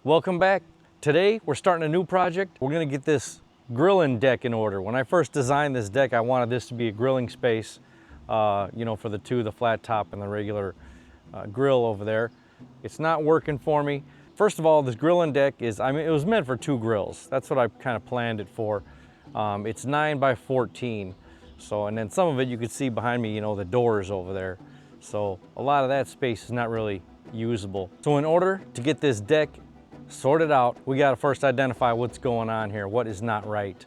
Welcome back. Today we're starting a new project. We're going to get this grilling deck in order. When I first designed this deck, I wanted this to be a grilling space, for the flat top and the regular grill over there. It's not working for me. First of all, this grilling deck it was meant for 2 grills. That's what I kind of planned it for. It's 9 by 14. So, and then some of it you could see behind me, the doors over there. So a lot of that space is not really usable. So in order to get this deck sorted out, we got to first identify what's going on here, what is not right.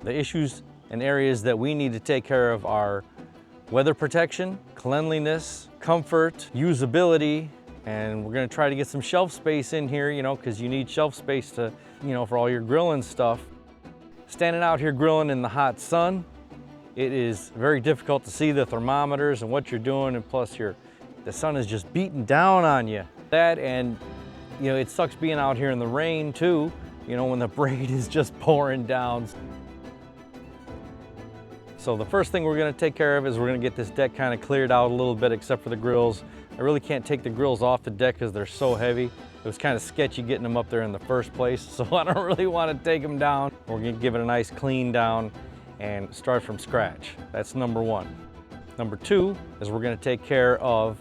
The issues and areas that we need to take care of are weather protection, cleanliness, comfort, usability, and we're going to try to get some shelf space in here, because you need shelf space to, for all your grilling stuff. Standing out here grilling in the hot sun, it is very difficult to see the thermometers and what you're doing, and plus the sun is just beating down on you. That, and it sucks being out here in the rain too, when the rain is just pouring down. So the first thing we're going to take care of is we're going to get this deck kind of cleared out a little bit, except for the grills. I really can't take the grills off the deck because they're so heavy. It was kind of sketchy getting them up there in the first place, so I don't really want to take them down. We're going to give it a nice clean down and start from scratch. That's number 1. Number 2 is we're going to take care of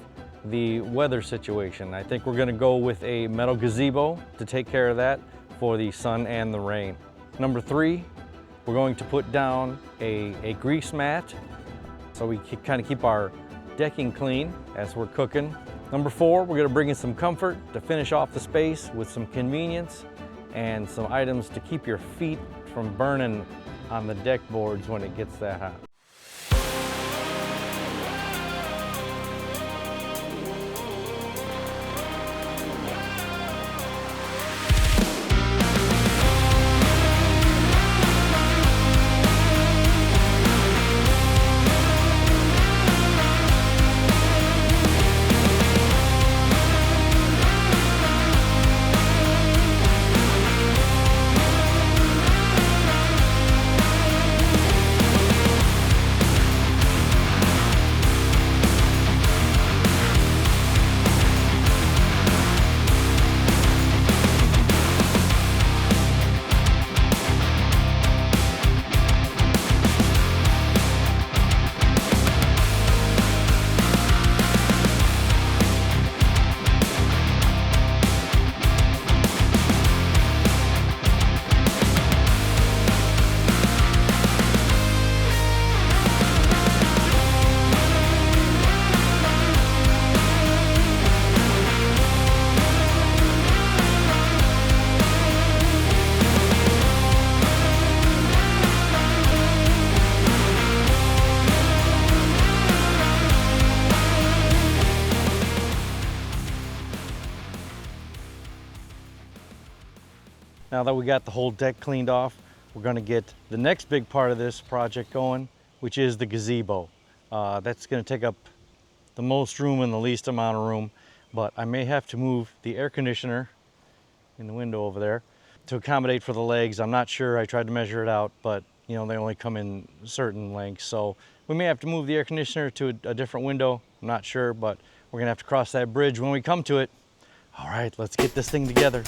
the weather situation. I think we're going to go with a metal gazebo to take care of that for the sun and the rain. Number 3, we're going to put down a grease mat so we can kind of keep our decking clean as we're cooking. Number 4, we're going to bring in some comfort to finish off the space with some convenience and some items to keep your feet from burning on the deck boards when it gets that hot. Now that we got the whole deck cleaned off, we're going to get the next big part of this project going, which is the gazebo. That's going to take up the most room and the least amount of room, but I may have to move the air conditioner in the window over there to accommodate for the legs. I'm not sure. I tried to measure it out, but they only come in certain lengths, so we may have to move the air conditioner to a different window. I'm not sure, but we're going to have to cross that bridge when we come to it. All right, let's get this thing together.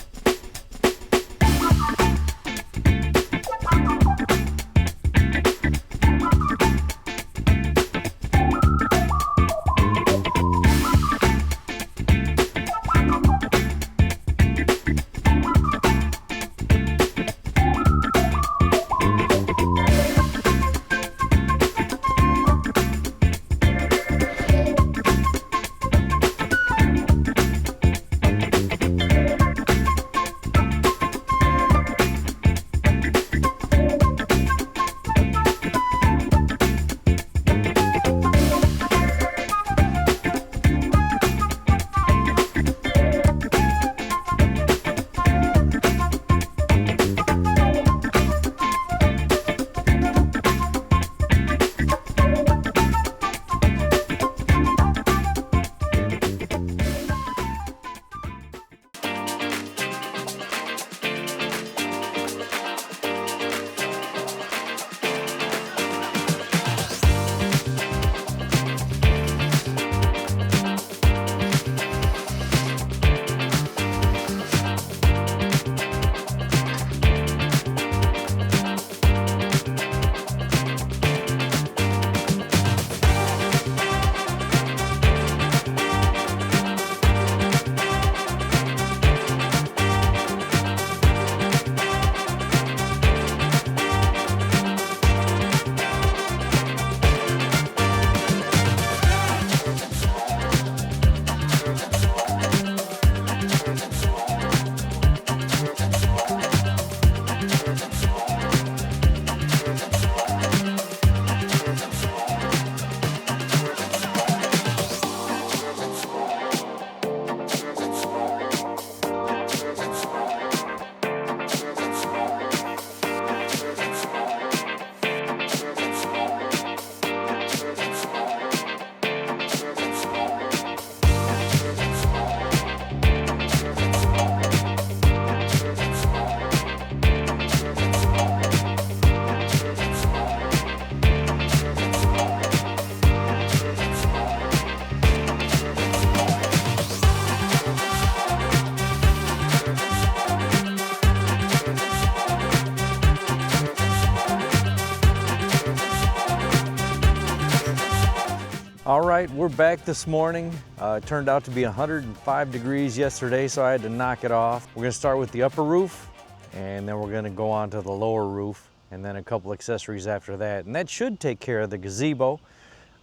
right, we're back this morning. It turned out to be 105 degrees yesterday, so I had to knock it off. We're gonna start with the upper roof, and then we're gonna go on to the lower roof, and then a couple accessories after that. And that should take care of the gazebo.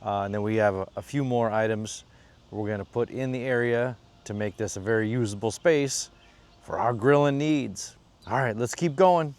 And then we have a few more items we're gonna put in the area to make this a very usable space for our grilling needs. All right, let's keep going.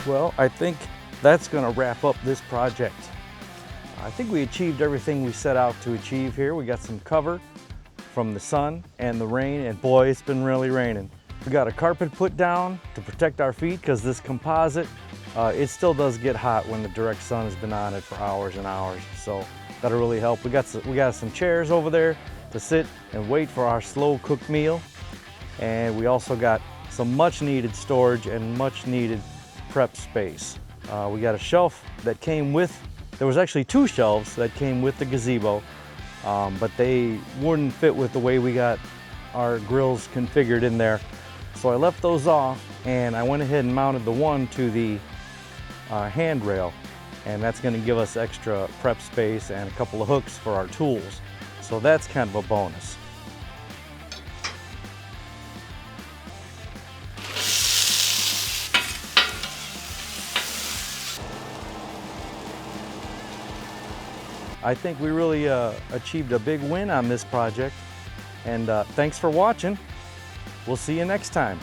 Well, I think that's gonna wrap up this project. I think we achieved everything we set out to achieve here. We got some cover from the sun and the rain, and boy, it's been really raining. We got a carpet put down to protect our feet because this composite, it still does get hot when the direct sun has been on it for hours and hours. So that'll really help. We got some chairs over there to sit and wait for our slow cooked meal. And we also got some much needed storage and much needed prep space. We got a shelf that came with, there was actually 2 shelves that came with the gazebo, but they wouldn't fit with the way we got our grills configured in there. So I left those off and I went ahead and mounted the one to the handrail, and that's gonna give us extra prep space and a couple of hooks for our tools. So that's kind of a bonus. I think we really achieved a big win on this project, and thanks for watching. We'll see you next time.